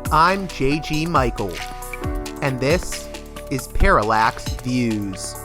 I'm JG Michael, and this is Parallax Views.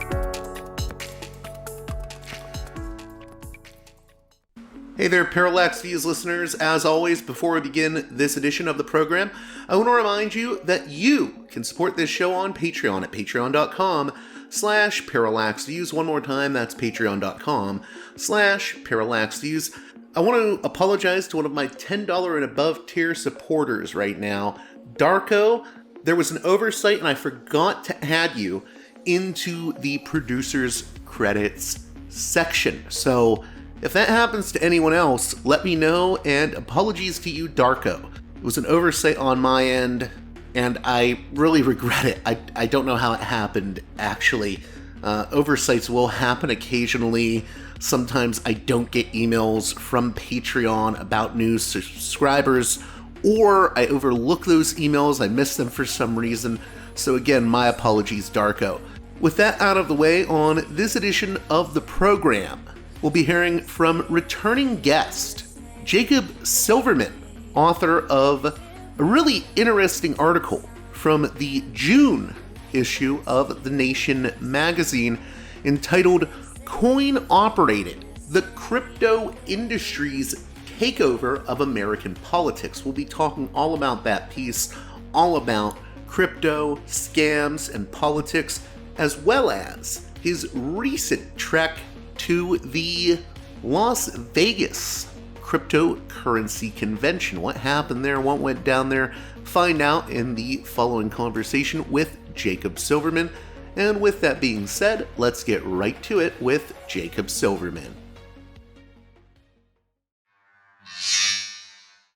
Hey there, Parallax Views listeners. As always, before we begin this edition of the program, I want to remind you that you can support this show on Patreon at patreon.com/parallaxviews. One more time, that's patreon.com/parallaxviews. I want to apologize to one of my $10 and above tier supporters right now, Darko. There was an oversight and I forgot to add you into the producer's credits section. So if that happens to anyone else, let me know, and apologies to you, Darko. It was an oversight on my end, and I really regret it. I don't know how it happened, actually. Oversights will happen occasionally. Sometimes I don't get emails from Patreon about new subscribers, or I overlook those emails, I miss them for some reason. So again, my apologies, Darko. With that out of the way, on this edition of the program, we'll be hearing from returning guest, Jacob Silverman, author of a really interesting article from the June issue of The Nation magazine entitled Coin Operated, the Crypto Industry's Takeover of American Politics. We'll be talking all about that piece, all about crypto, scams, and politics, as well as his recent trek to the Las Vegas cryptocurrency convention. What happened there? What went down there? Find out in the following conversation with Jacob Silverman. And with that being said, let's get right to it with Jacob Silverman.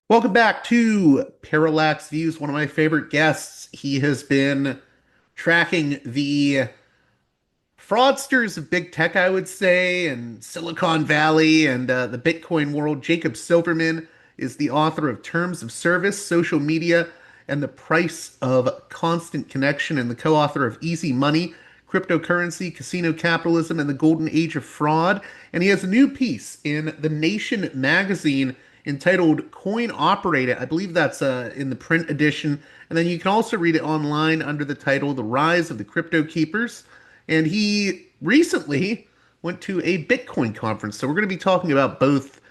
Welcome back to Parallax Views, one of my favorite guests. He has been tracking the fraudsters of big tech, I would say, and Silicon Valley and the Bitcoin world. Jacob Silverman is the author of Terms of Service, Social Media, and the Price of Constant Connection, and the co-author of Easy Money, Cryptocurrency, Casino Capitalism, and the Golden Age of Fraud. And he has a new piece in The Nation magazine entitled Coin Operated. I believe that's in the print edition. And then you can also read it online under the title The Rise of the Crypto Keepers. And he recently went to a Bitcoin conference. So we're going to be talking about both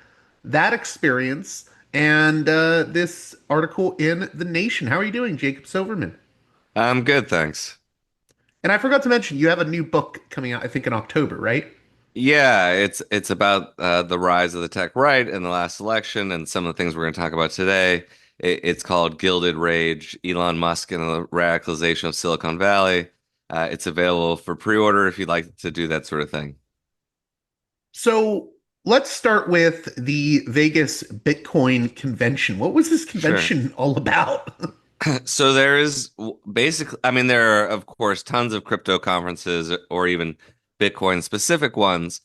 that experience and this article in The Nation. How are you doing, Jacob Silverman? I'm good, thanks. And I forgot to mention, you have a new book coming out, I think, in October, right? Yeah, it's about the rise of the tech right in the last election and some of the things we're going to talk about today. It's called Gilded Rage, Elon Musk and the Radicalization of Silicon Valley. It's available for pre-order if you'd like to do that sort of thing. So let's start with the Vegas Bitcoin convention. What was this convention all about? So there is basically, I mean, there are, of course, tons of crypto conferences or even Bitcoin specific ones,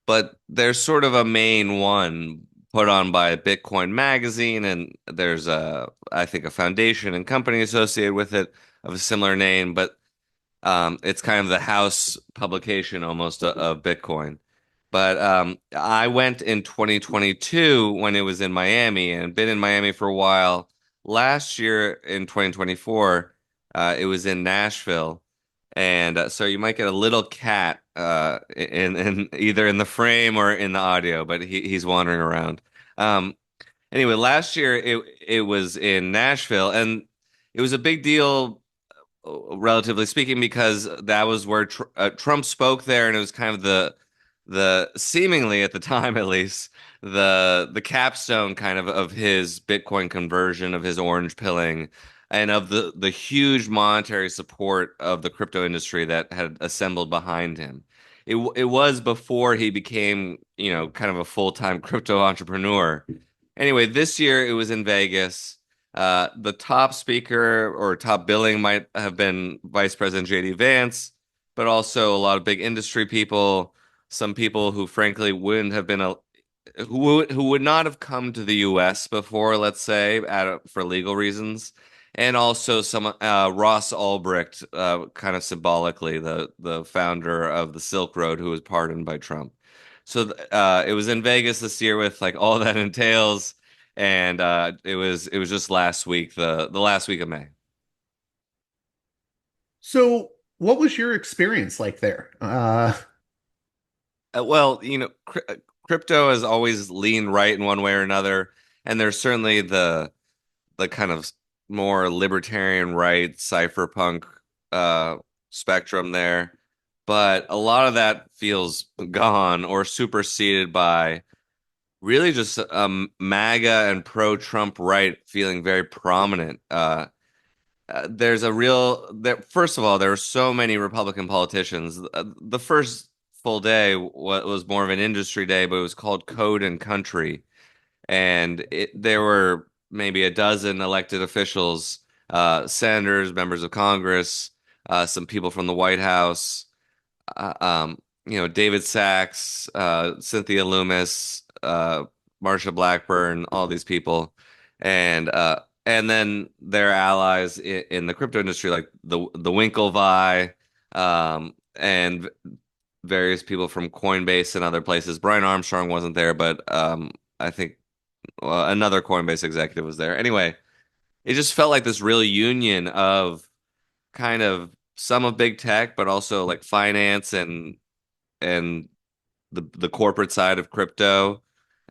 but there's sort of a main one put on by Bitcoin Magazine, and there's I think a foundation and company associated with it of a similar name, but it's kind of the house publication almost of Bitcoin. But I went in 2022 when it was in Miami and been in Miami for a while. Last year in 2024, it was in Nashville. And so you might get a little cat in either in the frame or in the audio, but he's wandering around. Um, anyway, last year it was in Nashville, and it was a big deal, relatively speaking, because that was where Trump spoke there, and it was kind of the seemingly at the time at least the capstone kind of his Bitcoin conversion, of his orange pilling, and of the huge monetary support of the crypto industry that had assembled behind him. It was before he became, kind of a full-time crypto entrepreneur. Anyway, this year it was in Vegas. The top speaker or top billing might have been Vice President JD Vance, but also a lot of big industry people, some people who frankly wouldn't have been who would not have come to the US before, let's say, for legal reasons. And also some Ross Ulbricht, kind of symbolically, the founder of the Silk Road, who was pardoned by Trump. So it was in Vegas this year with like all that entails. and it was just last week, the last week of May. So, what was your experience like there? Well, crypto has always leaned right in one way or another, and there's certainly the kind of more libertarian right cypherpunk uh spectrum there, but a lot of that feels gone or superseded by really just MAGA and pro-Trump right feeling very prominent. There's a real there. First of all, there are so many Republican politicians. The first full day was more of an industry day, but it was called Code and Country, and there were maybe a dozen elected officials, senators, members of Congress, some people from the White House, David Sachs, Cynthia Loomis, Marsha Blackburn, all these people, and then their allies in the crypto industry, like the Winklevi, and various people from Coinbase and other places. Brian Armstrong wasn't there, but I think another Coinbase executive was there. Anyway, it just felt like this real union of kind of some of big tech, but also like finance and the corporate side of crypto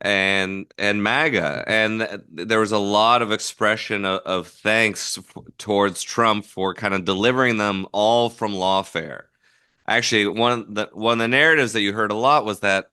and MAGA. And there was a lot of expression of thanks towards Trump for kind of delivering them all from lawfare. Actually, one of the narratives that you heard a lot was that,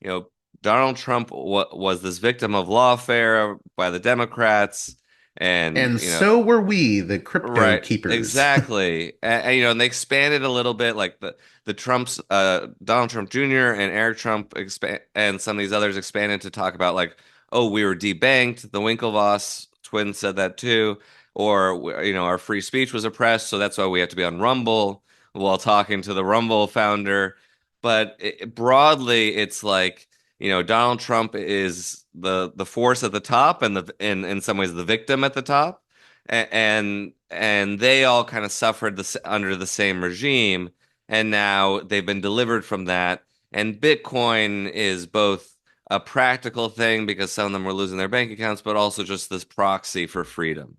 you know, Donald Trump was this victim of lawfare by the Democrats, and And so were we, the crypto right, keepers. exactly. And they expanded a little bit, like the Trumps, Donald Trump Jr. and Eric Trump expand, and some of these others expanded to talk about like, oh, we were debanked. The Winklevoss twins said that too, or our free speech was oppressed, so that's why we have to be on Rumble while talking to the Rumble founder. But broadly, it's like, Donald Trump is the force at the top, and in some ways the victim at the top, and they all kind of suffered under the same regime, and now they've been delivered from that. And Bitcoin is both a practical thing because some of them were losing their bank accounts, but also just this proxy for freedom.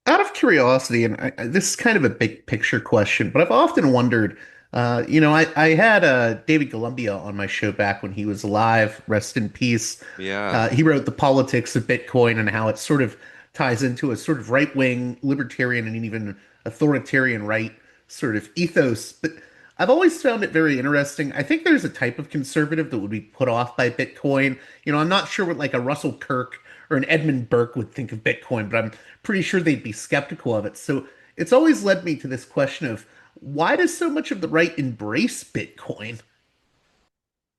Out of curiosity, and this is kind of a big picture question, but I've often wondered, I had David Columbia on my show back when he was alive, rest in peace. Yeah. He wrote The Politics of Bitcoin and how it sort of ties into a sort of right-wing, libertarian, and even authoritarian right sort of ethos. But I've always found it very interesting. I think there's a type of conservative that would be put off by Bitcoin. I'm not sure what like a Russell Kirk or an Edmund Burke would think of Bitcoin, but I'm pretty sure they'd be skeptical of it. So it's always led me to this question of why does so much of the right embrace Bitcoin?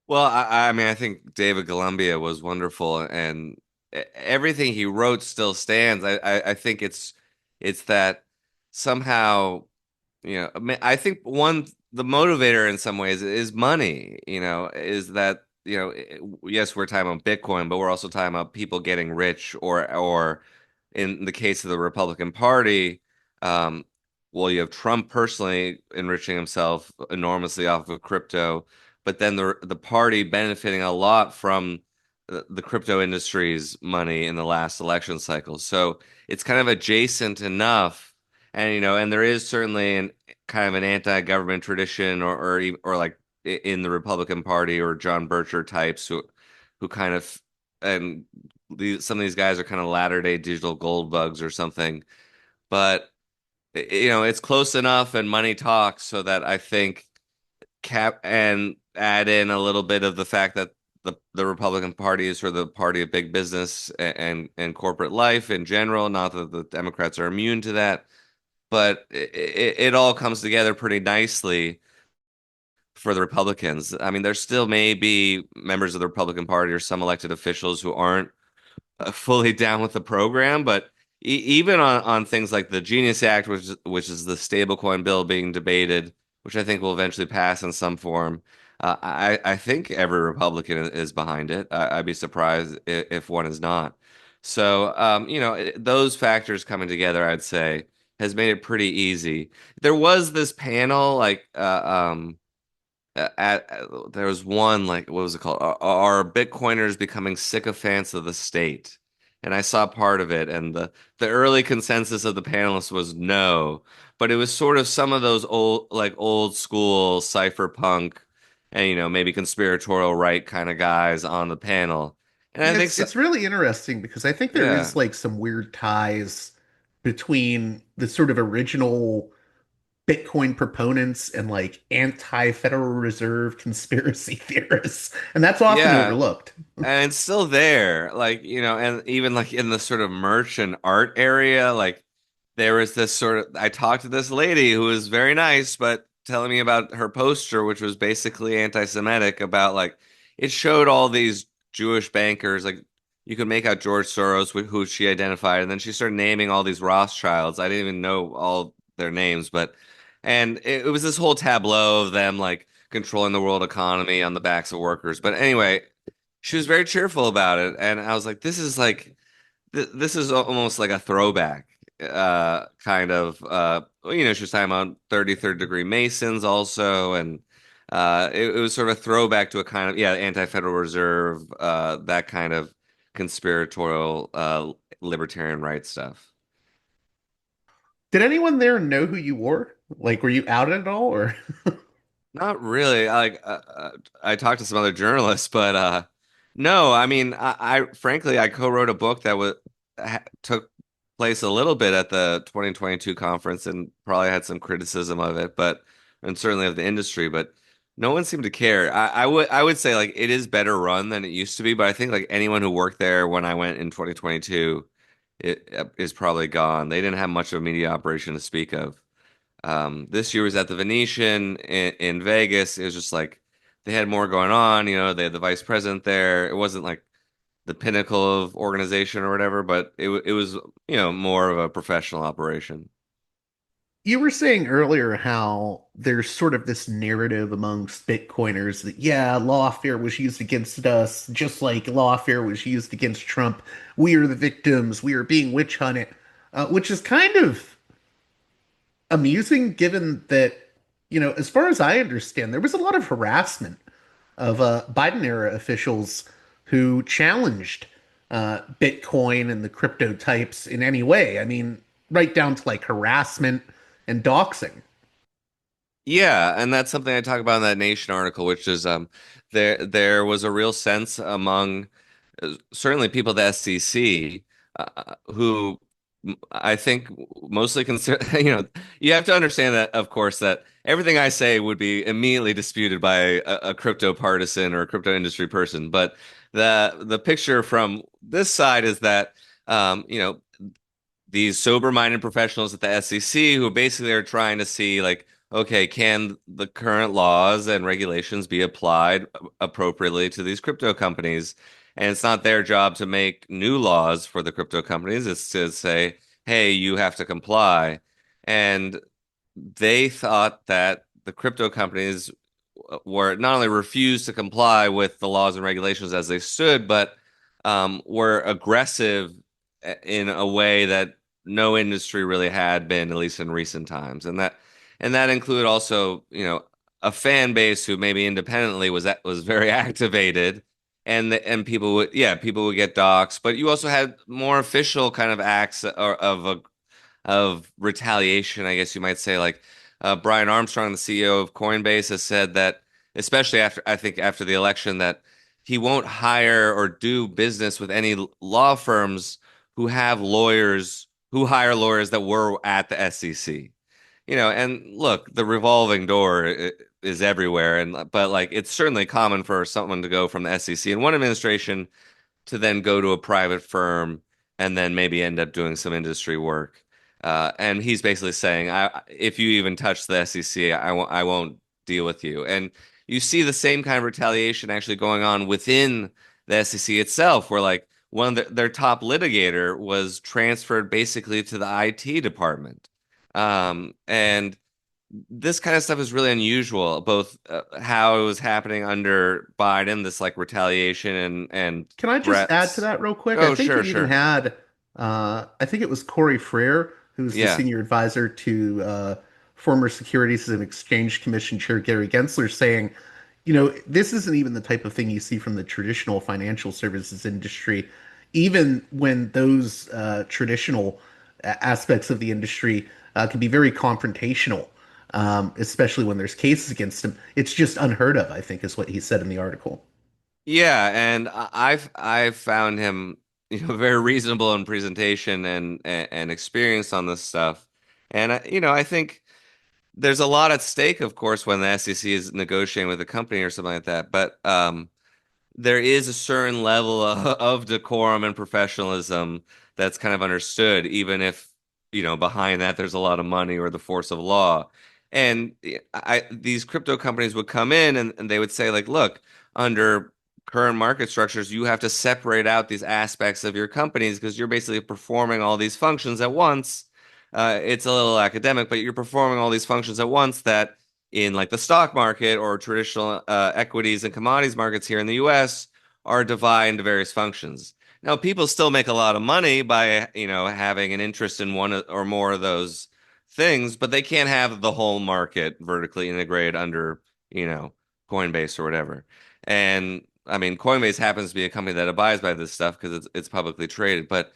Well, I mean, I think David Columbia was wonderful, and everything he wrote still stands. I think it's that somehow, I mean, I think the motivator in some ways is money. Is that, yes, we're talking about Bitcoin, but we're also talking about people getting rich, or in the case of the Republican Party, um, well, you have Trump personally enriching himself enormously off of crypto, but then the party benefiting a lot from the crypto industry's money in the last election cycle. So it's kind of adjacent enough, and and there is certainly an kind of an anti-government tradition, or like in the Republican Party, or John Bircher types who kind of, and some of these guys are kind of latter-day digital gold bugs or something, but it's close enough and money talks, so that I think cap and add in a little bit of the fact that the Republican Party is for the party of big business and corporate life in general. Not that the Democrats are immune to that, but it all comes together pretty nicely for the Republicans. I mean, there still may be members of the Republican Party or some elected officials who aren't fully down with the program, but even on things like the Genius Act, which is the stablecoin bill being debated, which I think will eventually pass in some form. I think every Republican is behind it. I'd be surprised if one is not. So, those factors coming together, I'd say, has made it pretty easy. There was this panel, like, there was one, like, what was it called? Are Bitcoiners becoming sycophants of the state? And I saw part of it, and the early consensus of the panelists was no, but it was sort of some of those old school cypherpunk and maybe conspiratorial right kind of guys on the panel. And I Yeah, think it's so, it's really interesting because I think there yeah. is like some weird ties between the sort of original Bitcoin proponents and like anti-Federal Reserve conspiracy theorists, and that's often Yeah, overlooked. and it's still there, like, and even like in the sort of merch and art area, like there was this sort of, I talked to this lady who was very nice, but telling me about her poster, which was basically anti-Semitic, about like it showed all these Jewish bankers, like you could make out George Soros, who she identified, and then she started naming all these Rothschilds. I didn't even know all their names, but and it was this whole tableau of them like controlling the world economy on the backs of workers. But anyway, she was very cheerful about it, and I was like, this is like this is almost like a throwback kind of she was talking about 33rd degree Masons also, and it was sort of a throwback to a kind of, yeah, anti-Federal Reserve, that kind of conspiratorial libertarian rights stuff. Did anyone there know who you were? Like, were you outed at all, or Not really. I talked to some other journalists, but no. I mean, I frankly I co-wrote a book that took place a little bit at the 2022 conference and probably had some criticism of it, but and certainly of the industry, but no one seemed to care. I would say like it is better run than it used to be, but I think like anyone who worked there when I went in 2022, it is probably gone. They didn't have much of a media operation to speak of. This year was at the Venetian in Vegas. It was just like they had more going on. They had the vice president there. It wasn't like the pinnacle of organization or whatever, but it was more of a professional operation. you were saying earlier how there's sort of this narrative amongst Bitcoiners that, yeah, lawfare was used against us, just like lawfare was used against Trump. We are the victims. We are being witch hunted, which is kind of amusing given that, as far as I understand, there was a lot of harassment of Biden era officials who challenged Bitcoin and the crypto types in any way. I mean, right down to like harassment and doxing. Yeah, and that's something I talk about in that Nation article, which is there was a real sense among certainly people at the SEC, who I think mostly consider, you have to understand that, of course, that everything I say would be immediately disputed by a crypto partisan or a crypto industry person. But the picture from this side is that, these sober-minded professionals at the SEC who basically are trying to see like, okay, can the current laws and regulations be applied appropriately to these crypto companies? And it's not their job to make new laws for the crypto companies. It's to say, hey, you have to comply. And they thought that the crypto companies were not only refused to comply with the laws and regulations as they stood, but were aggressive in a way that no industry really had been, at least in recent times. And that included also, a fan base who maybe independently was very activated, and people would get doxxed, but you also had more official kind of acts of retaliation, I guess you might say. Like Brian Armstrong, the CEO of Coinbase, has said that, especially after, I think, after the election, that he won't hire or do business with any law firms who hire lawyers that were at the SEC. And look, the revolving door is everywhere, and but like it's certainly common for someone to go from the SEC in one administration to then go to a private firm and then maybe end up doing some industry work. And he's basically saying, if you even touch the SEC, I won't deal with you. And you see the same kind of retaliation actually going on within the SEC itself, where like one of their top litigator was transferred basically to the IT department. And this kind of stuff is really unusual, both how it was happening under Biden, this like retaliation and Can I just add to threats. that real quick? I Oh, think sure, it even sure. had, I think it was Corey Frere, who's the Yeah. senior advisor to former Securities and Exchange Commission Chair Gary Gensler saying, this isn't even the type of thing you see from the traditional financial services industry, even when those traditional aspects of the industry can be very confrontational, especially when there's cases against them. It's just unheard of, I think, is what he said in the article. Yeah, and I've found him, very reasonable in presentation and experience on this stuff. And I think there's a lot at stake, of course, when the SEC is negotiating with a company or something like that. But there is a certain level of decorum and professionalism that's kind of understood, even if, behind that there's a lot of money or the force of law. And these crypto companies would come in and they would say, like, look, under current market structures, you have to separate out these aspects of your companies because you're basically performing all these functions at once. It's a little academic, but you're performing all these functions at once that in like the stock market or traditional equities and commodities markets here in the US are divided into various functions. Now, people still make a lot of money by, having an interest in one or more of those things, but they can't have the whole market vertically integrated under, you know, Coinbase or whatever. And I mean, Coinbase happens to be a company that abides by this stuff because it's publicly traded, but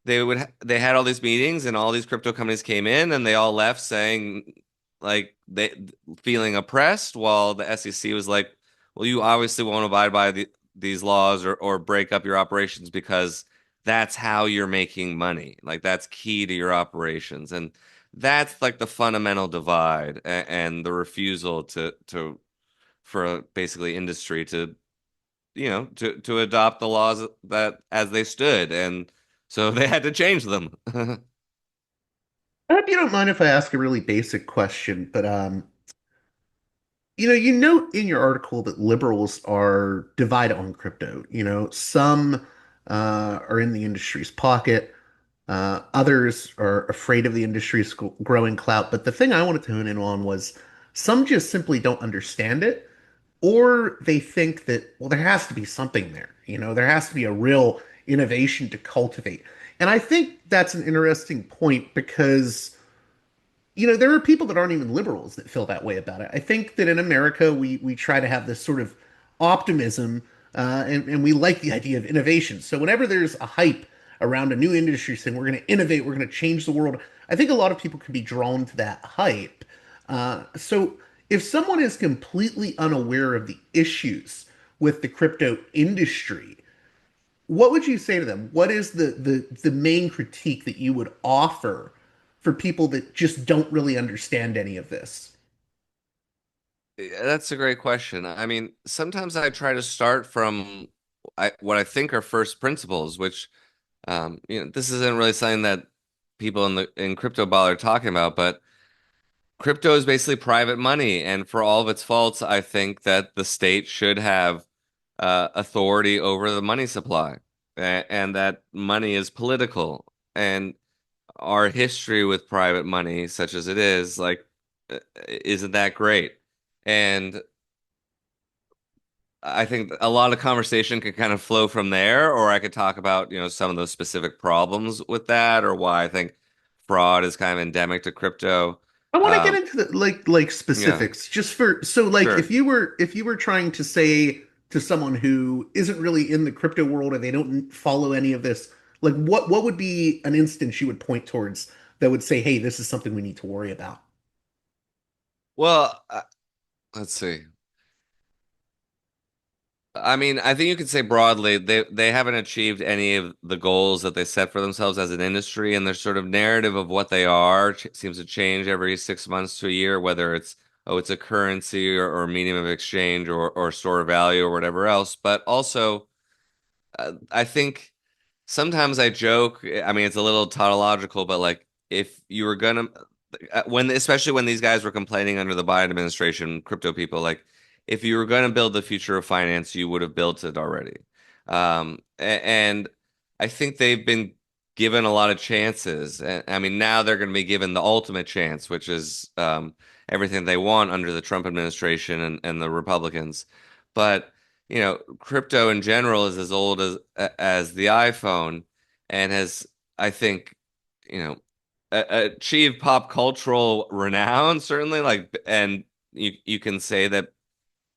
they had all these meetings and all these crypto companies came in and they all left saying like they feeling oppressed while the SEC was like, well, you obviously won't abide by these laws or break up your operations because that's how you're making money. Like that's key to your operations. And that's like the fundamental divide and the refusal to for basically industry to to adopt the laws that as they stood, and so they had to change them. I hope you don't mind if I ask a really basic question, but you note in your article that liberals are divided on crypto. Some are in the industry's pocket, others are afraid of the industry's growing clout. But the thing I wanted to hone in on was some just simply don't understand it, or they think that, well, there has to be something there. There has to be a real innovation to cultivate. And I think that's an interesting point because there are people that aren't even liberals that feel that way about it. I think that in America, we try to have this sort of optimism, and we like the idea of innovation. So whenever there's a hype around a new industry saying we're going to innovate, we're going to change the world, I think a lot of people can be drawn to that hype. So if someone is completely unaware of the issues with the crypto industry, what would you say to them? What is the main critique that you would offer for people that just don't really understand any of this? Yeah, that's a great question. I mean, sometimes I try to start from what I think are first principles, which this isn't really something that people in crypto ball are talking about, but crypto is basically private money, and for all of its faults, I think that the state should have authority over the money supply, and that money is political. And our history with private money, such as it is, like, isn't that great. And I think a lot of conversation could kind of flow from there, or I could talk about, some of those specific problems with that, or why I think fraud is kind of endemic to crypto. I want to get Um, into the like yeah, specifics just for so like sure. if you were trying to say to someone who isn't really in the crypto world and they don't follow any of this, like what would be an instance you would point towards that would say, hey, this is something we need to worry about? Well, let's see. I mean, I think you could say broadly they haven't achieved any of the goals that they set for themselves as an industry, and their sort of narrative of what they are ch seems to change every 6 months to a year, whether it's it's a currency or medium of exchange or store of value or whatever else. But also, I think sometimes I joke. I mean, it's a little tautological, but like if you were gonna, when especially when these guys were complaining under the Biden administration, crypto people, like if you were gonna build the future of finance, you would have built it already. And I think they've been given a lot of chances. And I mean, now they're gonna be given the ultimate chance, which is everything they want under the Trump administration and the Republicans. But crypto in general is as old as the iPhone and has, I think, you know, achieved pop cultural renown, certainly. Like, and you can say that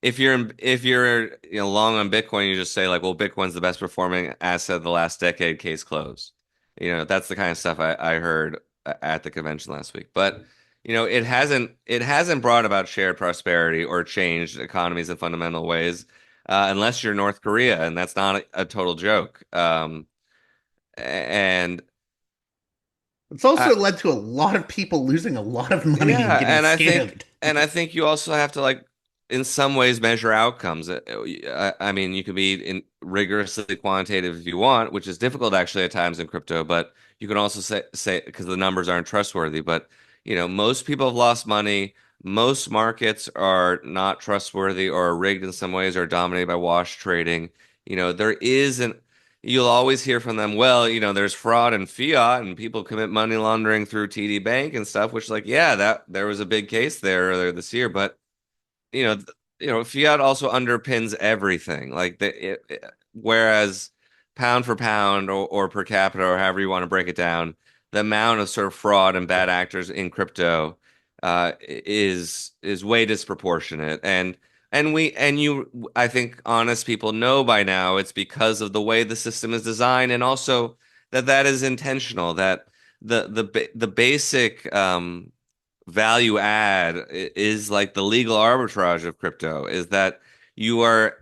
if you're long on Bitcoin, you just say like, well, Bitcoin's the best performing asset of the last decade. Case closed. That's the kind of stuff I heard at the convention last week. But it hasn't brought about shared prosperity or changed economies in fundamental ways, unless you're North Korea, and that's not a total joke. And It's also led to a lot of people losing a lot of money and Yeah, getting and I think scammed. and I think you also have to like in some ways measure outcomes. I mean, you can be rigorously quantitative if you want, which is difficult actually at times in crypto, but you can also say because the numbers aren't trustworthy, but most people have lost money. Most markets are not trustworthy or are rigged in some ways or dominated by wash trading. There is an You'll always hear from them, well, there's fraud and fiat and people commit money laundering through TD Bank and stuff, which like, yeah, that there was a big case there earlier this year, but fiat also underpins everything. Whereas pound for pound or per capita or however you want to break it down, the amount of sort of fraud and bad actors in crypto is way disproportionate. I think honest people know by now it's because of the way the system is designed, and also that is intentional. That the basic value add is like the legal arbitrage of crypto is that you are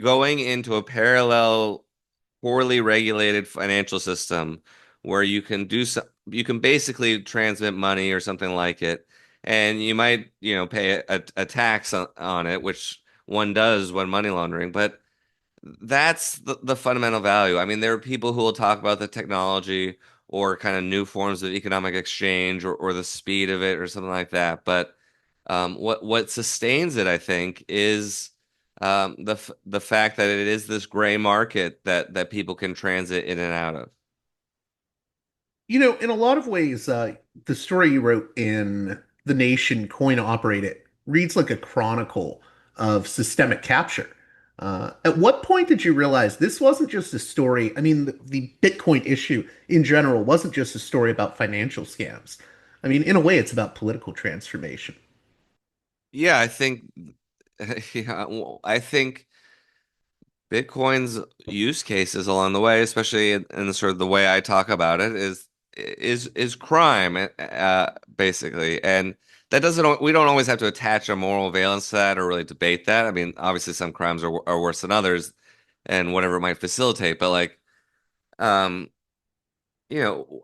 going into a parallel, poorly regulated financial system where you can basically transmit money or something like it, and you might, pay a tax on it, which one does when money laundering, but that's the fundamental value. I mean, there are people who will talk about the technology or kind of new forms of economic exchange or the speed of it or something like that. But what sustains it, I think, is the fact that it is this gray market that people can transit in and out of. In a lot of ways, the story you wrote in The Nation, Coin Operate It, reads like a chronicle of systemic capture. At what point did you realize this wasn't just a story? I mean, the Bitcoin issue in general wasn't just a story about financial scams. I mean, in a way, it's about political transformation. Yeah, I think yeah, well, I think Bitcoin's use cases along the way, especially in the sort of the way I talk about it, is crime, basically, and that doesn't. We don't always have to attach a moral valence to that or really debate that. I mean, obviously, some crimes are worse than others, and whatever it might facilitate. But like, um,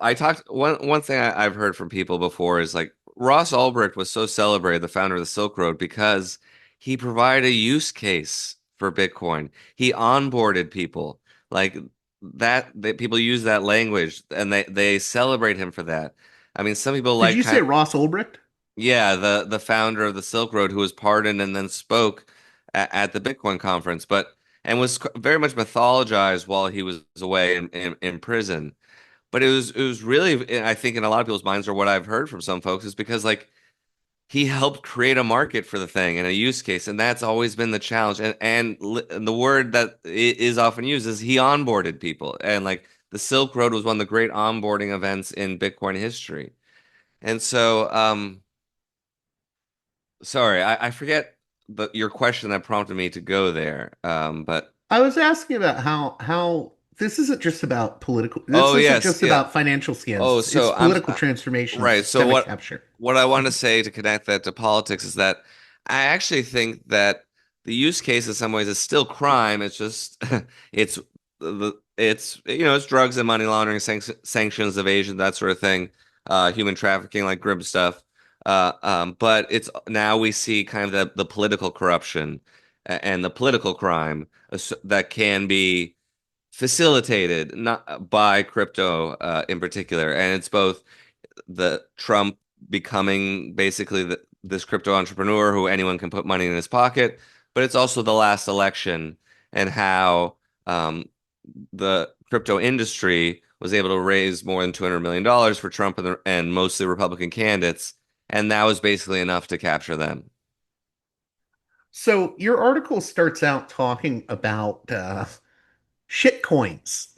I talked one thing I've heard from people before is like Ross Ulbricht was so celebrated, the founder of the Silk Road, because he provided a use case for Bitcoin. He onboarded people like that people use that language and they celebrate him for that. I mean, some people Did like you say kind Ross Ulbricht? yeah, the founder of the Silk Road who was pardoned and then spoke at the Bitcoin conference, but and was very much mythologized while he was away in prison. But it was really, I think, in a lot of people's minds, or what I've heard from some folks, is because like he helped create a market for the thing and a use case, and that's always been the challenge. And the word that is often used is he onboarded people, and like the Silk Road was one of the great onboarding events in Bitcoin history. And so, sorry, I forget your question that prompted me to go there. But I was asking about how this isn't just about political. This oh isn't yes, just yeah. about financial scams. Oh, It's so I'm political transformation and right. So systemic what capture. what I want to say to connect that to politics is that I actually think that the use case in some ways is still crime. It's just it's drugs and money laundering, sanctions evasion, that sort of thing, human trafficking, like grim stuff. But it's now we see kind of the political corruption and the political crime that can be facilitated not by crypto in particular, and it's both the Trump becoming basically this crypto entrepreneur who anyone can put money in his pocket, but it's also the last election and how the crypto industry was able to raise more than $200 million for Trump and mostly Republican candidates, and that was basically enough to capture them. So your article starts out talking about shit coins.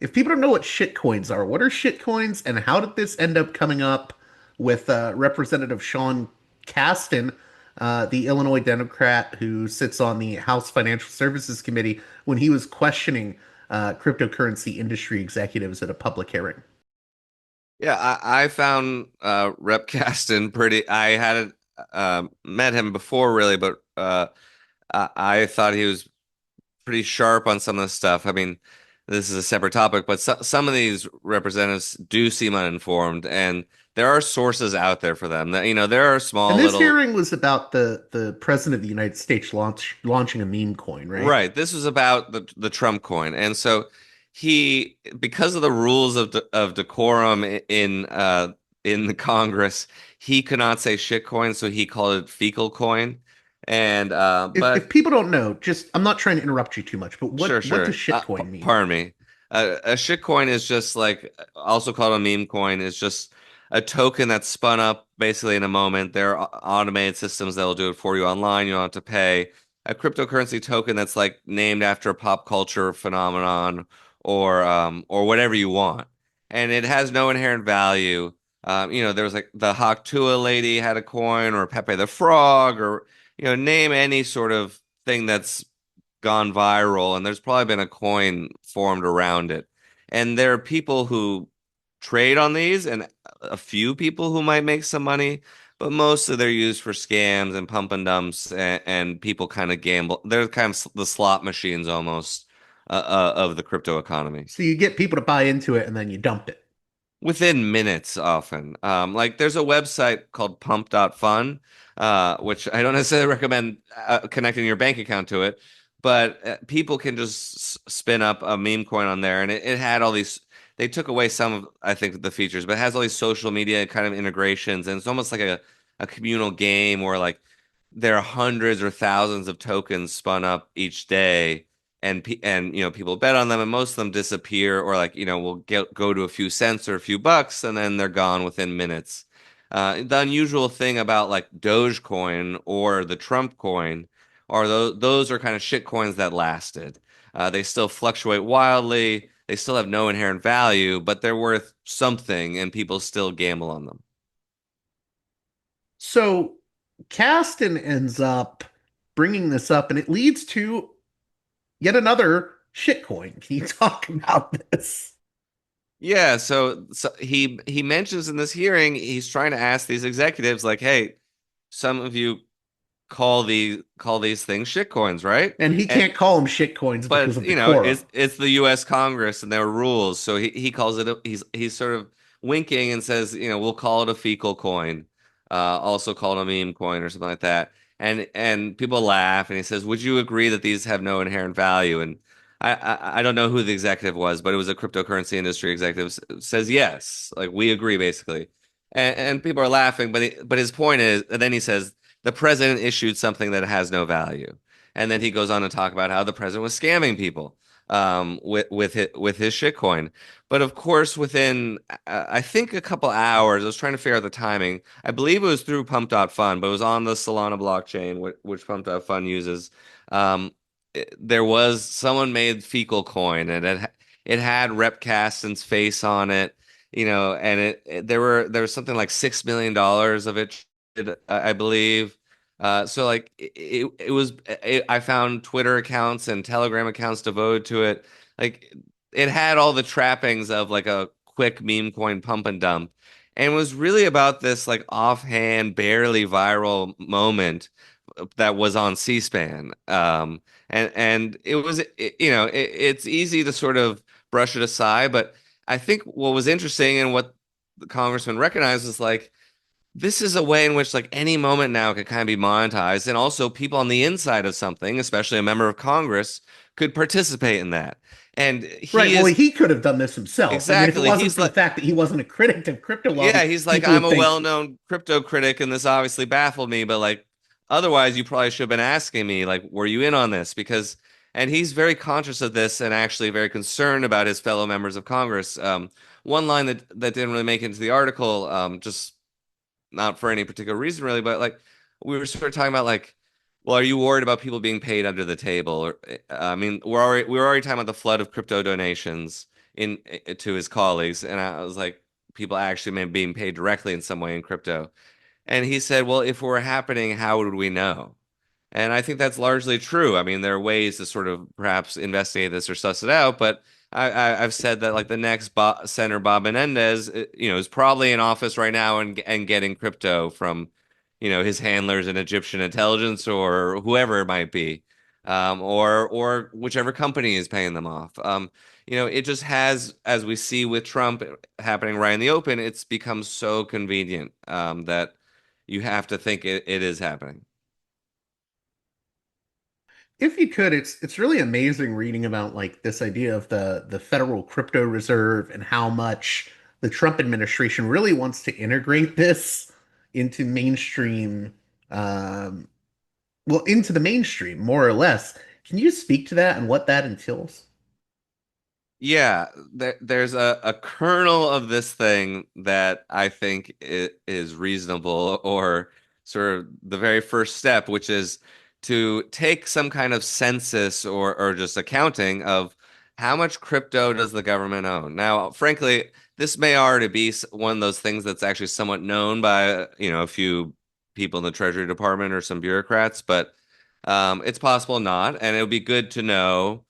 if people don't know what shitcoins are, what are shitcoins, and how did this end up coming up with Representative Sean Casten, the Illinois Democrat who sits on the House Financial Services Committee, when he was questioning cryptocurrency industry executives at a public hearing? Yeah, I found Rep Caston pretty. I hadn't met him before really, but I thought he was pretty sharp on some of this stuff. I mean, this is a separate topic, but some of these representatives do seem uninformed, and there are sources out there for them. That there are And small this little. hearing was about the president of the United States launching a meme coin, right? Right. This was about the Trump coin. And so because of the rules of decorum in the Congress, he could not say shit coin, so he called it fecal coin. And If but people don't know, just I'm not trying to interrupt you too much, but sure, what does sure. shitcoin mean? Pardon me. A shit coin is just like also called a meme coin, is just a token that's spun up basically in a moment. There are automated systems that will do it for you online. You don't have to pay. A cryptocurrency token that's like named after a pop culture phenomenon or whatever you want, and it has no inherent value. There was like the Haktua lady had a coin, or Pepe the Frog, or name any sort of thing that's gone viral, and there's probably been a coin formed around it. And there are people who trade on these, and a few people who might make some money, but mostly they're used for scams and pump and dumps, and people kind of gamble. They're kind of the slot machines almost of the crypto economy. So you get people to buy into it and then you dump it. Within minutes, often. Like there's a website called pump.fun, which I don't necessarily recommend connecting your bank account to it, but people can just spin up a meme coin on there, and it had all these. They took away some of, I think, the features, but it has all these social media kind of integrations, and it's almost like a communal game where like there are hundreds or thousands of tokens spun up each day, and people bet on them, and most of them disappear, or like will go to a few cents or a few bucks, and then they're gone within minutes. The unusual thing about like Dogecoin or the Trump coin are those are kind of shit coins that lasted. They still fluctuate wildly. They still have no inherent value, but they're worth something, and people still gamble on them. So Kasten ends up bringing this up, and it leads to yet another shitcoin. Can you talk about this? Yeah, so he mentions in this hearing he's trying to ask these executives like, hey, some of you call these things shitcoins, right? And he And can't call them shitcoins because but of decorum. it's the U.S. Congress and there are rules, so he calls it he's sort of winking and says, we'll call it a fecal coin, also called a meme coin or something like that. And people laugh, and he says, "Would you agree that these have no inherent value?" And I don't know who the executive was, but it was a cryptocurrency industry executive says yes, like we agree basically, and people are laughing, but his point is, and then he says the president issued something that has no value. And then he goes on to talk about how the president was scamming people with his shitcoin. But of course, within I think a couple hours, I was trying to figure out the timing. I believe it was through Pump.Fun, but it was on the Solana blockchain, which Pump.Fun uses. There was someone made fecal coin, and it had Rep Caston's face on it, and there was something like $6 million of it, I believe. So like it was I found Twitter accounts and Telegram accounts devoted to it. Like it had all the trappings of like a quick meme coin pump and dump, and was really about this like offhand, barely viral moment that was on C-SPAN. And it was it's easy to sort of brush it aside, but I think what was interesting and what the congressman recognized is like this is a way in which like any moment now could kind of be monetized, and also people on the inside of something, especially a member of Congress, could participate in that. And Right. he Well, is he could have done this himself. I mean, if it exactly wasn't he's for the like fact that he wasn't a critic of crypto yeah, lobby, he's like, people I'm would a think, well-known crypto critic, and this obviously baffled me, but like otherwise you probably should have been asking me, like, were you in on this? Because and he's very conscious of this and actually very concerned about his fellow members of Congress. One line that didn't really make it into the article, just not for any particular reason really, but like we were sort of talking about like, well, are you worried about people being paid under the table? Or I mean, we were already talking about the flood of crypto donations in to his colleagues, and I was like, people actually being paid directly in some way in crypto. And he said, well, if it were happening, how would we know? And I think that's largely true. I mean, there are ways to sort of perhaps investigate this or suss it out, but I've said that like the next Senator Bob Menendez, is probably in office right now and getting crypto from, his handlers in Egyptian intelligence or whoever it might be, or whichever company is paying them off. It just has, as we see with Trump happening right in the open, it's become so convenient that you have to think it is happening. If you could, it's really amazing reading about like this idea of the Federal Crypto Reserve and how much the Trump administration really wants to integrate this into mainstream, um, into the mainstream, more or less. Can you speak to that and what that entails? Yeah, there's a kernel of this thing that I think is reasonable, or sort of the very first step, which is to take some kind of census or just accounting of how much crypto does the government own. Now, frankly, this may already be one of those things that's actually somewhat known by, a few people in the Treasury Department or some bureaucrats, but it's possible not, and it would be good to know.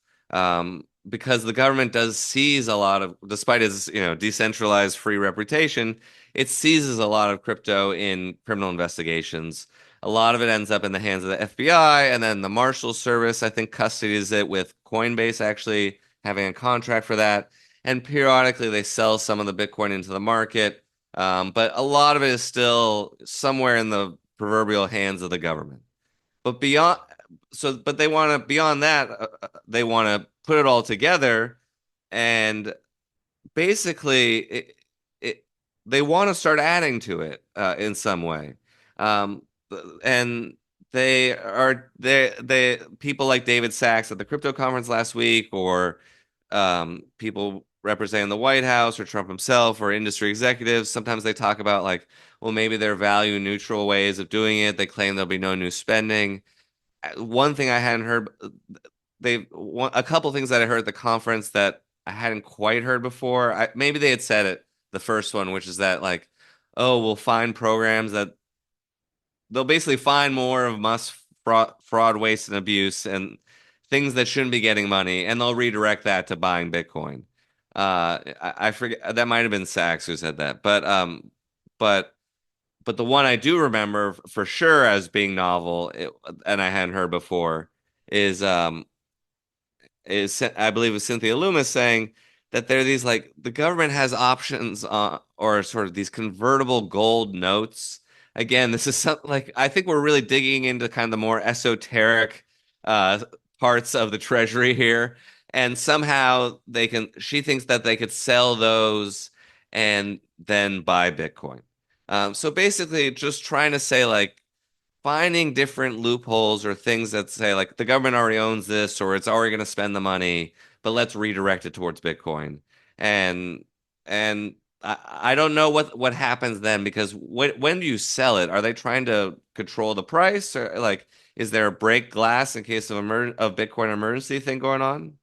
Because the government does seize a lot of, despite its, decentralized free reputation, it seizes a lot of crypto in criminal investigations. A lot of it ends up in the hands of the FBI, and then the Marshal Service, I think, custodies it with Coinbase actually having a contract for that. And periodically they sell some of the Bitcoin into the market. But a lot of it is still somewhere in the proverbial hands of the government. But but they want to, beyond that, they want to put it all together, and basically it they want to start adding to it in some way. Um, and they people like David Sachs at the crypto conference last week, or people representing the White House or Trump himself or industry executives. Sometimes they talk about like, well, maybe they're value neutral ways of doing it. They claim there'll be no new spending. One thing I hadn't heard, a couple things that I heard at the conference that I hadn't quite heard before. Maybe they had said it the first one, which is that like, oh, we'll find programs that they'll basically find more of fraud, waste, and abuse, and things that shouldn't be getting money, and they'll redirect that to buying Bitcoin. I forget, that might have been Sachs who said that, but but the one I do remember for sure as being novel, and I hadn't heard before, is I believe it was Cynthia Loomis saying that there are these, like, the government has options or sort of these convertible gold notes. Again, this is something like, I think we're really digging into kind of the more esoteric uh, parts of the treasury here, and somehow she thinks that they could sell those and then buy Bitcoin. So basically, just trying to say like, finding different loopholes or things that say like the government already owns this or it's already going to spend the money, but let's redirect it towards Bitcoin. And I don't know what happens then, because when do you sell it? Are they trying to control the price, or like, is there a break glass in case of Bitcoin emergency thing going on?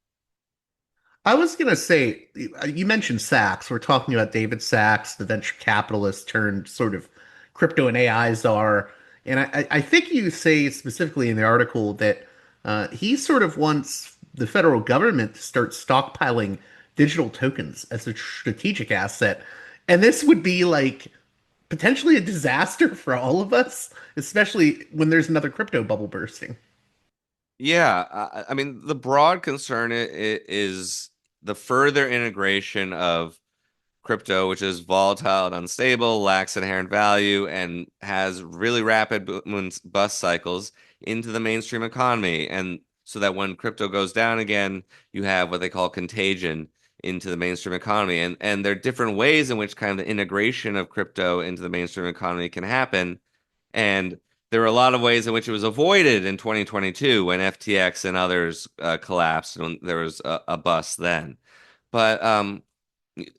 I was gonna say, you mentioned Sachs. We're talking about David Sachs, the venture capitalist turned sort of crypto and AI czar. And I think you say specifically in the article that he sort of wants the federal government to start stockpiling digital tokens as a strategic asset. And this would be like potentially a disaster for all of us, especially when there's another crypto bubble bursting. Yeah, I mean, the broad concern is the further integration of crypto, which is volatile and unstable, lacks inherent value, and has really rapid boom and bust cycles into the mainstream economy. And so that when crypto goes down again, you have what they call contagion into the mainstream economy. And there are different ways in which kind of the integration of crypto into the mainstream economy can happen. And there were a lot of ways in which it was avoided in 2022 when FTX and others collapsed, and there was a bust then. But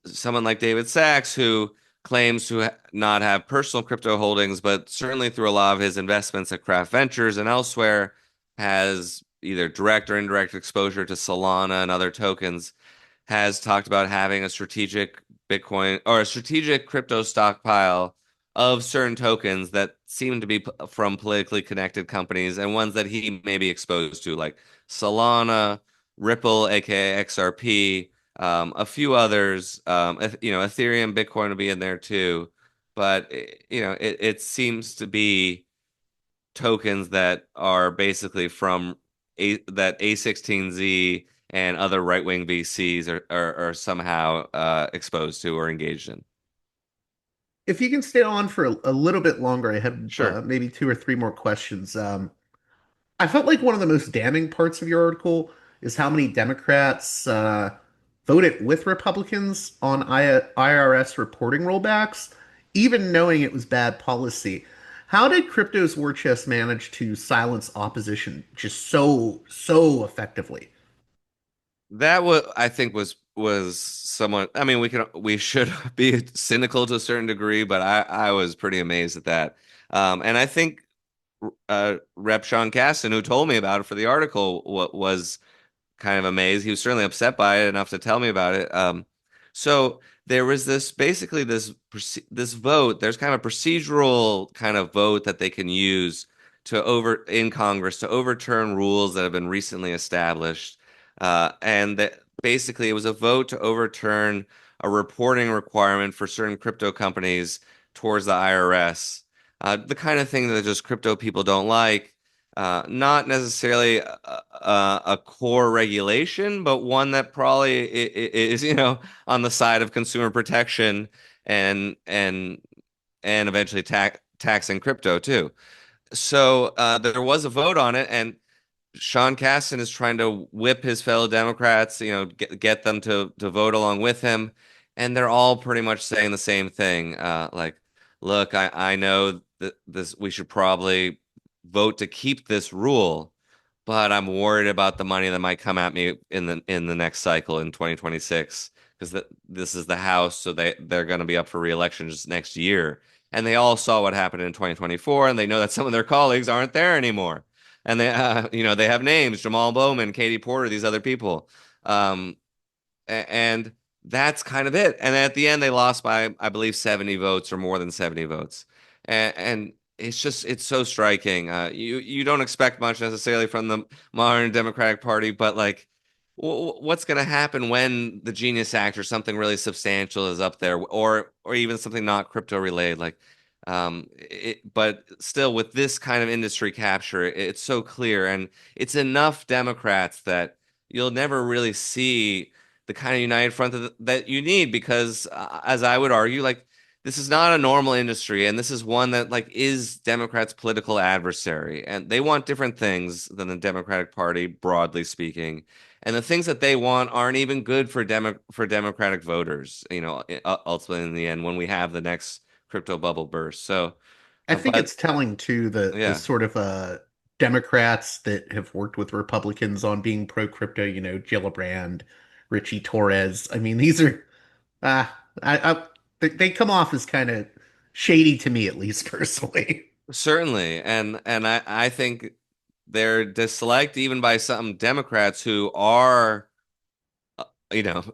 someone like David Sachs, who claims to not have personal crypto holdings, but certainly through a lot of his investments at Craft Ventures and elsewhere, has either direct or indirect exposure to Solana and other tokens. has talked about having a strategic Bitcoin or a strategic crypto stockpile of certain tokens that seem to be from politically connected companies and ones that he may be exposed to, like Solana, Ripple, aka XRP, a few others. Ethereum, Bitcoin will be in there too. But it seems to be tokens that are basically from that A16Z and other right-wing VCs are somehow exposed to or engaged in. If you can stay on for a little bit longer, I have Sure. maybe two or three more questions. I felt like one of the most damning parts of your article is how many Democrats voted with Republicans on IRS reporting rollbacks, even knowing it was bad policy. How did Crypto's War Chest manage to silence opposition just so effectively? That was, I think, was somewhat. I mean, we should be cynical to a certain degree, but I was pretty amazed at that. And I think Rep. Sean Casten, who told me about it for the article, was kind of amazed. He was certainly upset by it enough to tell me about it. So there was this vote. There's kind of a procedural kind of vote that they can use to over in Congress to overturn rules that have been recently established. And that basically it was a vote to overturn a reporting requirement for certain crypto companies towards the IRS. The kind of thing that just crypto people don't like. Not necessarily a core regulation, but one that probably is, on the side of consumer protection and and and eventually taxing crypto too. So there was a vote on it, and Sean Casten is trying to whip his fellow Democrats, get them to vote along with him, and they're all pretty much saying the same thing. Like, look, I know that this we should probably vote to keep this rule, but I'm worried about the money that might come at me in the next cycle in 2026 because this is the House, so they're going to be up for re-election just next year, and they all saw what happened in 2024, and they know that some of their colleagues aren't there anymore and they have names: Jamal Bowman, Katie Porter, these other people, um, and that's kind of it. And at the end, they lost by, I believe, 70 votes or more than 70 votes, and it's so striking. You don't expect much necessarily from the modern Democratic Party, but like. What's going to happen when the Genius Act or something really substantial is up there, or even something not crypto related, like but still, with this kind of industry capture, it's so clear, and it's enough Democrats that you'll never really see the kind of united front that you need because, as I would argue, like this is not a normal industry, and this is one that like is Democrats' political adversary, and they want different things than the Democratic Party, broadly speaking. And the things that they want aren't even good for Democratic voters, ultimately in the end when we have the next crypto bubble burst. So, I think but it's telling too the yeah, sort of Democrats that have worked with Republicans on being pro crypto, Gillibrand, Richie Torres. I mean, these are uh, they come off as kind of shady to me, at least personally. certainly. And I think they're disliked even by some Democrats who are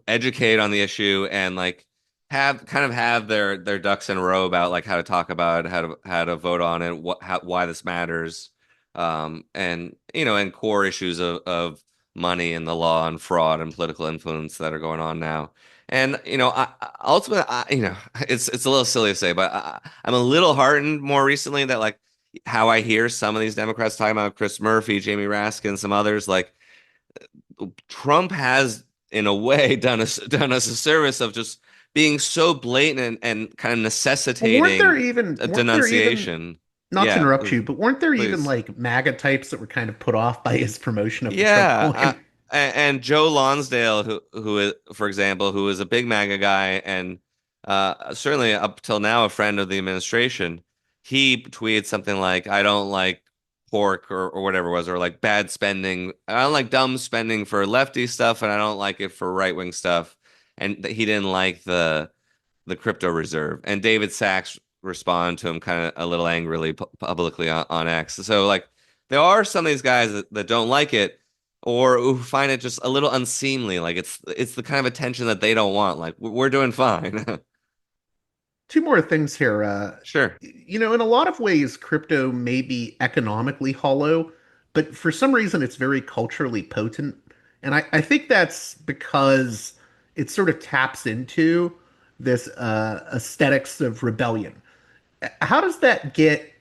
educate on the issue and like have their ducks in a row about like how to talk about it, how to vote on it, why this matters, and core issues of money and the law and fraud and political influence that are going on now. And ultimately, it's a little silly to say, but I'm a little heartened more recently that like how I hear some of these Democrats talking about Chris Murphy, Jamie Raskin, some others like Trump has, in a way, done us a service of just being so blatant and kind of Well, weren't there necessitating even a weren't there even denunciation. not to Yeah, interrupt you, but weren't there even please. like MAGA types that were kind of put off by his promotion of the Trump Yeah, coin? and Joe Lonsdale, who is, for example, who is a big MAGA guy and certainly up till now a friend of the administration, he tweeted something like, "I don't like pork or whatever it was, or like bad spending. I don't like dumb spending for lefty stuff, and I don't like it for right wing stuff." And he didn't like the crypto reserve. And David Sachs responded to him kind of a little angrily publicly on X. So like there are some of these guys that don't like it or who find it just a little unseemly. Like it's the kind of attention that they don't want. Like we're doing fine. Two more things here. Sure. In a lot of ways, crypto may be economically hollow, but for some reason, it's very culturally potent. And I think that's because it sort of taps into this aesthetics of rebellion. How does that get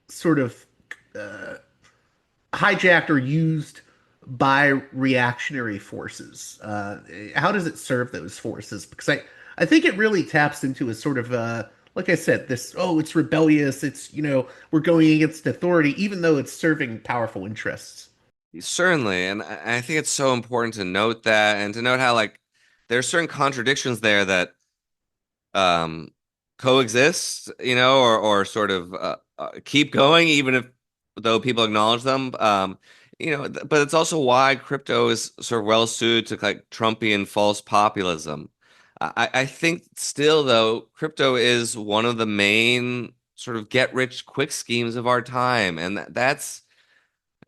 sort of hijacked or used by reactionary forces? How does it serve those forces? Because I think it really taps into a sort of like I said, this, oh, it's rebellious, it's, we're going against authority, even though it's serving powerful interests. Certainly, and I think it's so important to note that and to note how like there are certain contradictions there that um coexist, or sort of keep going even if though people acknowledge them. But it's also why crypto is sort of well suited to like Trumpian false populism. I think still though, crypto is one of the main sort of get rich quick schemes of our time, and that's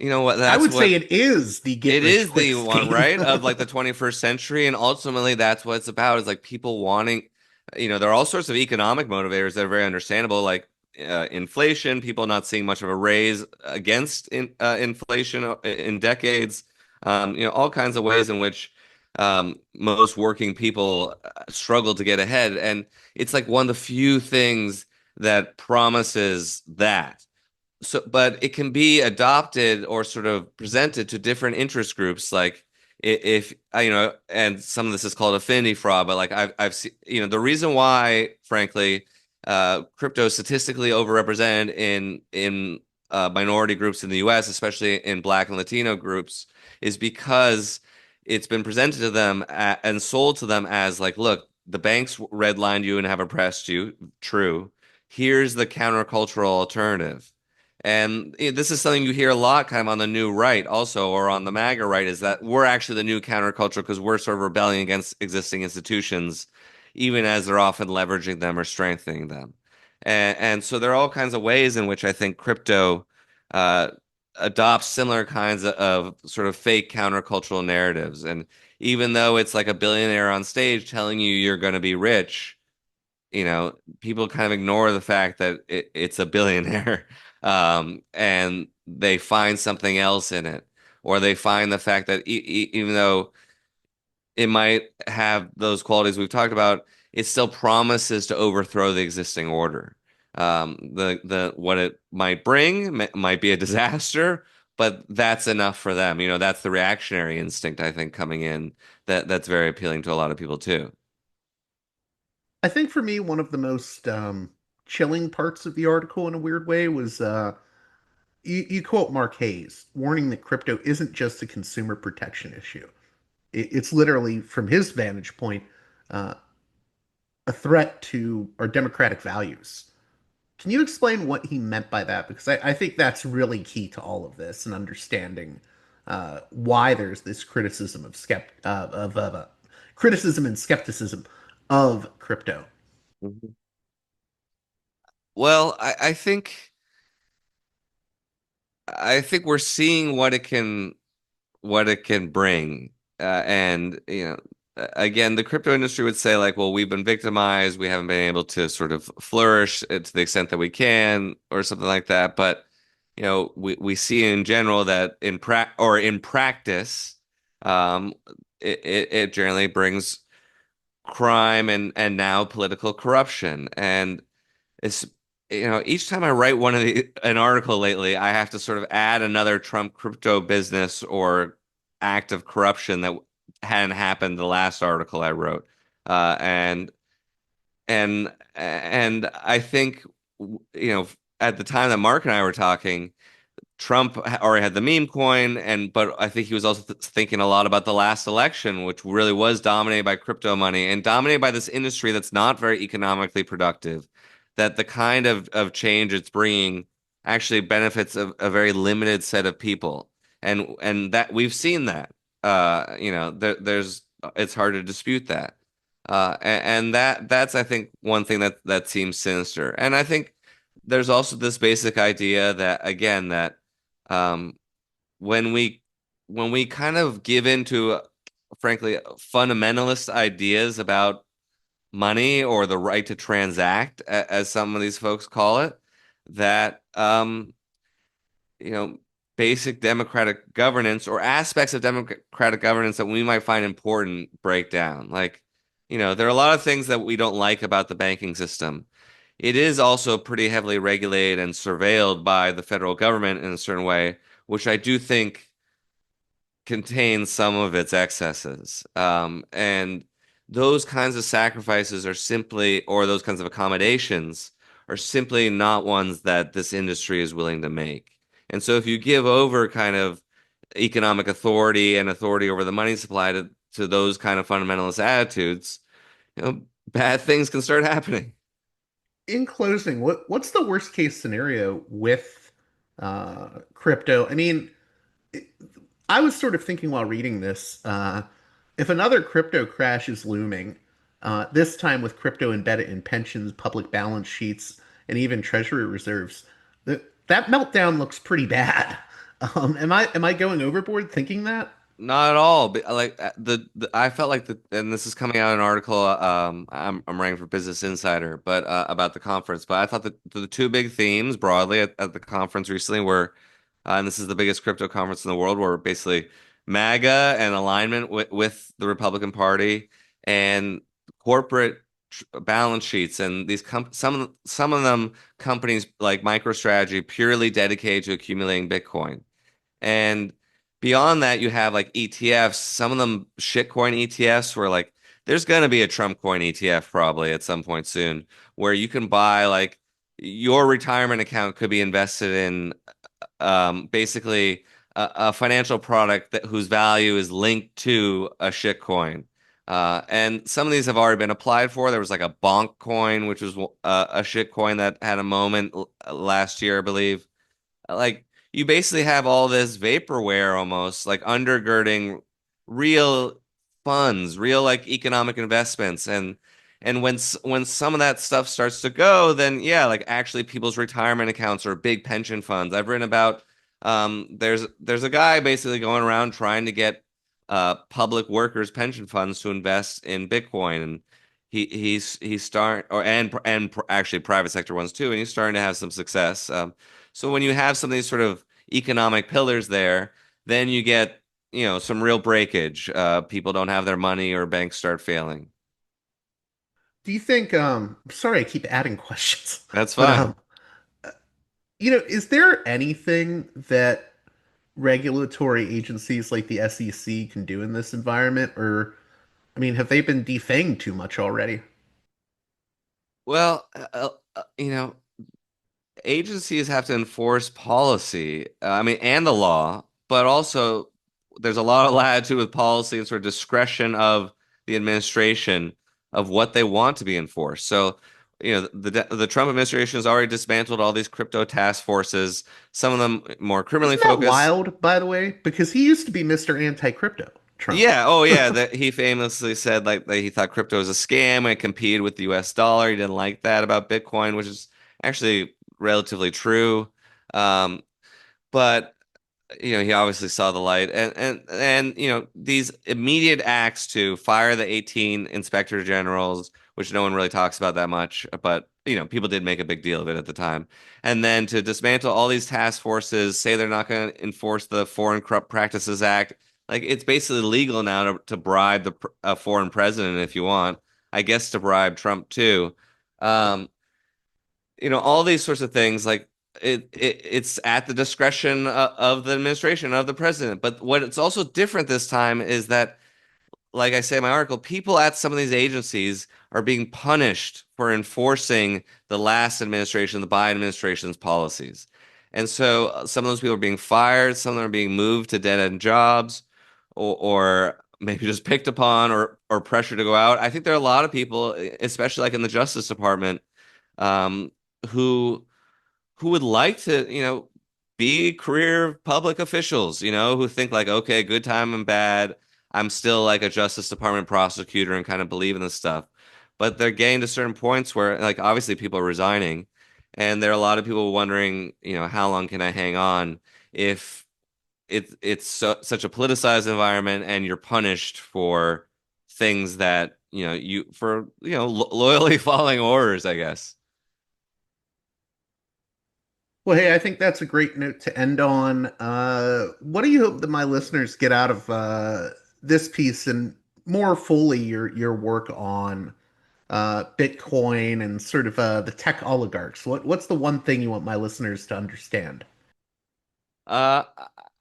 I that's would say what it is the get it rich is quick the one, scheme. right? Of like the 21st century. And ultimately, that's what it's about is like people wanting, there are all sorts of economic motivators that are very understandable, like inflation, people not seeing much of a raise against inflation in decades, all kinds of ways in which most working people struggle to get ahead. And it's like one of the few things that promises that. So, but it can be adopted or sort of presented to different interest groups. Like if and some of this is called affinity fraud, but like I've seen, the reason why, frankly, crypto is statistically overrepresented in minority groups in the U.S., especially in Black and Latino groups, is because it's been presented to them and sold to them as like, look, the banks redlined you and have oppressed you. True. Here's the countercultural alternative. And this is something you hear a lot kind of on the new right also, or on the MAGA right, is that we're actually the new counterculture because we're sort of rebelling against existing institutions, even as they're often leveraging them or strengthening them. And so there are all kinds of ways in which I think crypto uh, adopts similar kinds of sort of fake countercultural narratives. And even though it's like a billionaire on stage telling you you're going to be rich, people kind of ignore the fact that it's a billionaire, and they find something else in it, or they find the fact that even though it might have those qualities we've talked about, it still promises to overthrow the existing order. The what it might bring might be a disaster, but that's enough for them. That's the reactionary instinct, I think, coming in that's very appealing to a lot of people too. I think for me, one of the most chilling parts of the article in a weird way was you quote Mark Hayes, warning that crypto isn't just a consumer protection issue. It's literally, from his vantage point, uh, a threat to our democratic values. Can you explain what he meant by that? Because I think that's really key to all of this and understanding why there's this criticism of criticism and skepticism of crypto. Mhm. Well, I think we're seeing what it can bring. And again, the crypto industry would say like, well, we've been victimized, we haven't been able to sort of flourish to the extent that we can, or something like that. But we see in general that in practice, um, it generally brings crime and now political corruption. And it's each time I write an article lately, I have to sort of add another Trump crypto business or act of corruption that hadn't happened the last article I wrote. And I think at the time that Mark and I were talking, Trump already had the meme coin, but I think he was also thinking a lot about the last election, which really was dominated by crypto money and dominated by this industry that's not very economically productive. That the kind of change it's bringing actually benefits a very limited set of people, and that we've seen that. There's it's hard to dispute that, and that's I think one thing that seems sinister. And I think there's also this basic idea that again that um, when when we kind of give into, frankly, fundamentalist ideas about money or the right to transact, as some of these folks call it, that you know, basic democratic governance or aspects of democratic governance that we might find important break down. Like, there are a lot of things that we don't like about the banking system. It is also pretty heavily regulated and surveilled by the federal government in a certain way, which I do think contains some of its excesses. And those kinds of sacrifices are simply, or those kinds of accommodations are simply not ones that this industry is willing to make. And so if you give over kind of economic authority and authority over the money supply to those kind of fundamentalist attitudes, bad things can start happening. In closing, what's the worst case scenario with crypto? I mean, I was sort of thinking while reading this, if another crypto crash is looming, this time with crypto embedded in pensions, public balance sheets, and even treasury reserves, that meltdown looks pretty bad. Am I going overboard thinking that? Not at all. Like I felt like and this is coming out in an article. I'm writing for Business Insider, but about the conference. But I thought that the two big themes broadly at the conference recently were, and this is the biggest crypto conference in the world, were basically MAGA and alignment with the Republican Party and corporate balance sheets and these some of them companies like MicroStrategy purely dedicated to accumulating Bitcoin. And beyond that, you have like ETFs, some of them shitcoin ETFs where like there's going to be a Trump coin ETF probably at some point soon where you can buy like your retirement account could be invested in basically a financial product whose value is linked to a shitcoin. And some of these have already been applied for. There was like a Bonk coin, which was a shitcoin that had a moment last year, I believe. Like you basically have all this vaporware almost like undergirding real funds, real like economic investments, and when some of that stuff starts to go, then yeah, like actually people's retirement accounts or big pension funds. I've written about there's a guy basically going around trying to get public workers pension funds to invest in Bitcoin, and he's starting or and actually private sector ones too, and he's starting to have some success. So when you have some of these sort of economic pillars there, then you get, some real breakage. People don't have their money or banks start failing. Do you think, sorry, I keep adding questions, That's but fine. is there anything that regulatory agencies like the SEC can do in this environment? Or, I mean, have they been defanged too much already? Well, agencies have to enforce policy, I mean, and the law, but also there's a lot of latitude with policy and sort of discretion of the administration of what they want to be enforced. So, the Trump administration has already dismantled all these crypto task forces, some of them more criminally Isn't that focused. wild, by the way? Because he used to be Mr. Anti-Crypto, Trump. Yeah, oh yeah, that he famously said like that he thought crypto was a scam and it competed with the US dollar. He didn't like that about Bitcoin, which is actually relatively true. Um, but he obviously saw the light, and these immediate acts to fire the 18 inspector generals, which no one really talks about that much, but people did make a big deal of it at the time, and then to dismantle all these task forces, say they're not going to enforce the Foreign Corrupt Practices Act. Like it's basically legal now to bribe a foreign president if you want. I guess to bribe Trump too. Um, all these sorts of things like it's at the discretion of the administration of the president. But what it's also different this time is that, like I say in my article, people at some of these agencies are being punished for enforcing the last administration, the Biden administration's policies. And so some of those people are being fired, some of them are being moved to dead-end jobs, or maybe just picked upon or pressured to go out. I think there are a lot of people, especially like in the Justice Department, um, who would like to, be career public officials, who think like, okay, good time and bad. I'm still like a Justice Department prosecutor and kind of believe in this stuff. But they're getting to certain points where, like, obviously people are resigning, and there are a lot of people wondering, how long can I hang on if it's such a politicized environment, and you're punished for things that loyally following orders, I guess. Well, hey, I think that's a great note to end on. What do you hope that my listeners get out of this piece and more fully your work on Bitcoin and sort of the tech oligarchs? What's the one thing you want my listeners to understand? Uh,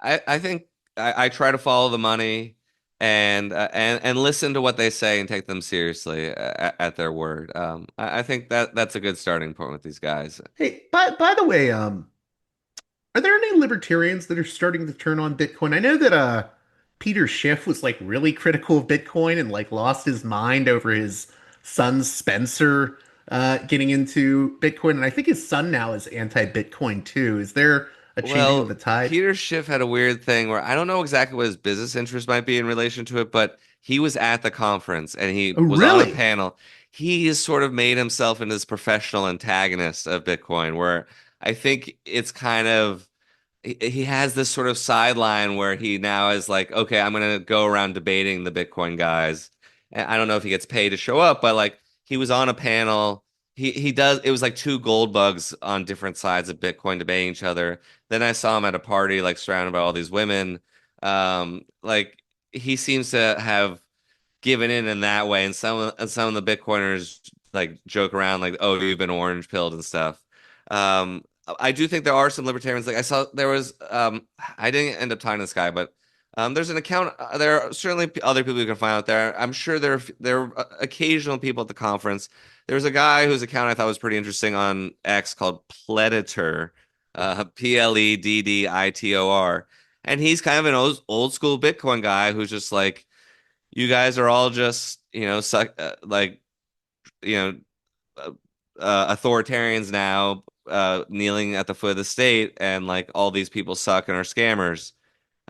I think I try to follow the money and listen to what they say and take them seriously at their word. I think that's a good starting point with these guys. Hey, by the way, are there any libertarians that are starting to turn on Bitcoin? I know that Peter Schiff was like really critical of Bitcoin and like lost his mind over his son Spencer getting into Bitcoin, and I think his son now is anti-Bitcoin too. Is there a changing of the tide? Peter Schiff had a weird thing where I don't know exactly what his business interest might be in relation to it, but he was at the conference and he Oh, was on a really? panel. He has sort of made himself into this professional antagonist of Bitcoin, where I think it's kind of he has this sort of sideline where he now is like, okay, I'm gonna go around debating the Bitcoin guys. And I don't know if he gets paid to show up, but like he was on a panel. He does. It was like two gold bugs on different sides of Bitcoin debating each other. Then I saw him at a party, like surrounded by all these women. Like he seems to have given in that way, and some of the Bitcoiners like joke around like, "Oh, you've been orange pilled" and stuff. I do think there are some libertarians. Like I saw there was, I didn't end up talking to this guy, but there's an account. There are certainly other people you can find out there. I'm sure there are occasional people at the conference. There's a guy whose account I thought was pretty interesting on X called Pledditor, Pleddditor, and he's kind of an old school Bitcoin guy who's just like, you guys are all just you know authoritarians now, kneeling at the foot of the state, and like all these people suck and are scammers,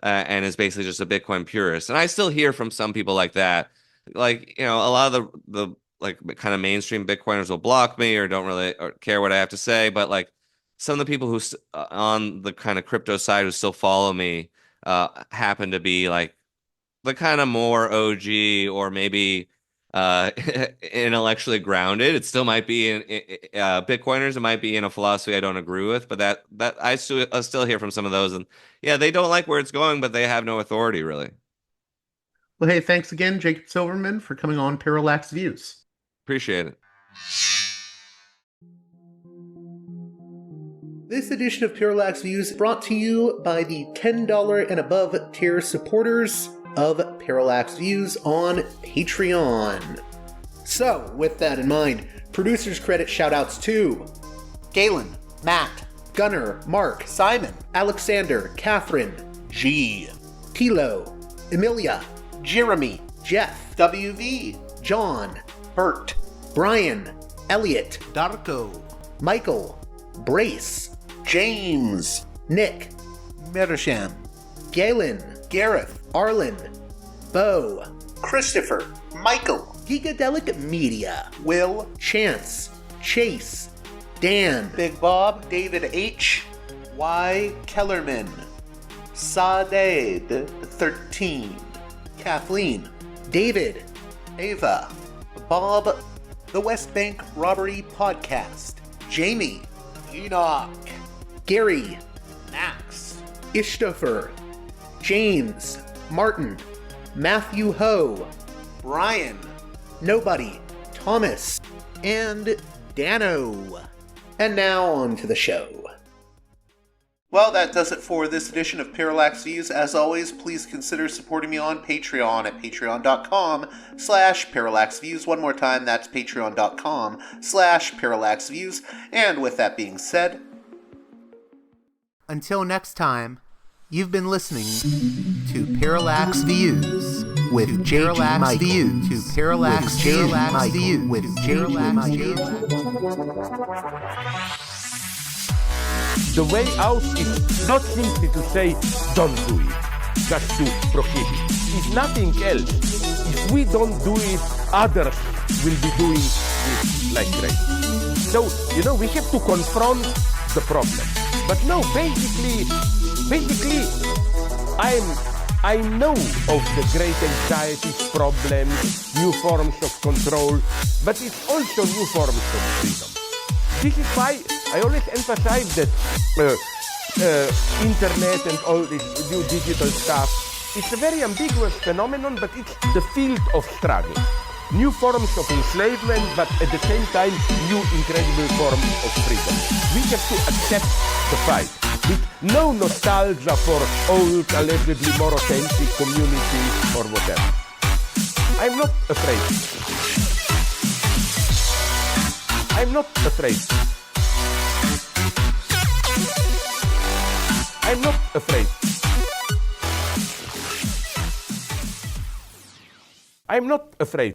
and is basically just a Bitcoin purist. And I still hear from some people like that, like a lot of the like kind of mainstream Bitcoiners will block me or don't really or care what I have to say, but like some of the people who on the kind of crypto side who still follow me happen to be like the kind of more OG or maybe intellectually grounded. It still might be in Bitcoiners. It might be in a philosophy I don't agree with, but that I still hear from some of those, and yeah, they don't like where it's going, but they have no authority really. Well, hey, thanks again, Jacob Silverman, for coming on Parallax Views. Appreciate it. This edition of Parallax Views brought to you by the $10 and above tier supporters of Parallax Views on Patreon. So, with that in mind, producers credit shoutouts to Galen, Matt, Gunnar, Mark, Simon, Alexander, Catherine, G, Tilo, Emilia, Jeremy, Jeff, WV, John, Bert, Brian, Elliot, Darko, Michael, Brace, James, Nick, Mersham, Galen, Gareth, Arlen, Bo, Christopher, Michael, Gigadelic Media, Will, Chance, Chase, Dan, Big Bob, David H, Y. Kellerman, Saded 13, Kathleen, David, Ava, Bob, The West Bank Robbery Podcast, Jamie, Enoch, Gary, Max, Ishtofer, James, Martin, Matthew Ho, Brian, Nobody, Thomas, and Dano. And now on to the show. Well, that does it for this edition of Parallax Views. As always, please consider supporting me on Patreon at patreon.com/parallaxviews. One more time, that's patreon.com/parallaxviews. And with that being said, until next time, you've been listening to Parallax Views with Parallax Views to Parallax Views with Parallax Views. The way out is not simply to say, don't do it, just to prohibit. It's nothing else. If we don't do it, others will be doing it like crazy. So, we have to confront the problem. But no, basically, I know of the great anxieties, problems, new forms of control, but it's also new forms of freedom. This is why I always emphasize that internet and all this new digital stuff, it's a very ambiguous phenomenon, but it's the field of struggle. New forms of enslavement, but at the same time, new incredible forms of freedom. We have to accept the fight with no nostalgia for old, allegedly more authentic communities or whatever. I'm not afraid. I'm not afraid. I'm not afraid. I'm not afraid.